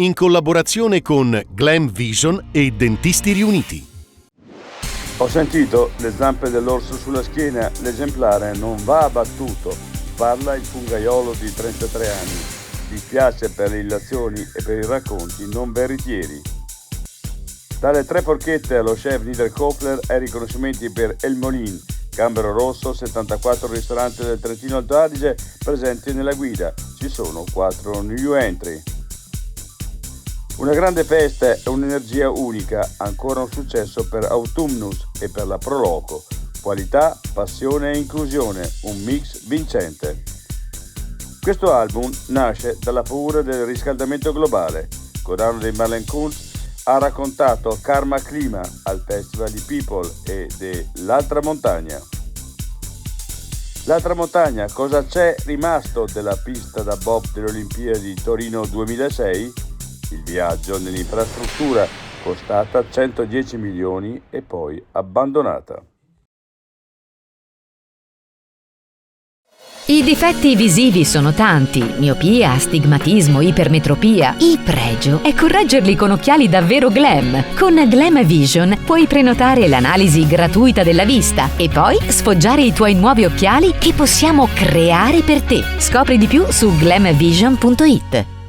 in collaborazione con Glam Vision e Dentisti Riuniti. Ho sentito le zampe dell'orso sulla schiena, l'esemplare non va abbattuto, parla il fungaiolo di 33 anni, dispiace per le illazioni e per i racconti non veritieri. Dalle 3 porchette allo chef Niederkofler ai riconoscimenti per El Molin, Gambero Rosso, 74 ristoranti del Trentino Alto Adige presenti nella guida, ci sono 4 new entry. Una grande festa e un'energia unica, ancora un successo per Autumnus e per la Proloco. Qualità, passione e inclusione, un mix vincente. Questo album nasce dalla paura del riscaldamento globale. Corano dei Marlen Kunz ha raccontato Karma Clima al Festival di People e dell'Altra Montagna. L'Altra Montagna, cosa c'è rimasto della pista da bob delle Olimpiadi Torino 2006? Il viaggio nell'infrastruttura, costata 110 milioni e poi abbandonata. I difetti visivi sono tanti: miopia, astigmatismo, ipermetropia. Il pregio è correggerli con occhiali davvero glam. Con Glam Vision puoi prenotare l'analisi gratuita della vista e poi sfoggiare i tuoi nuovi occhiali che possiamo creare per te. Scopri di più su glamvision.it.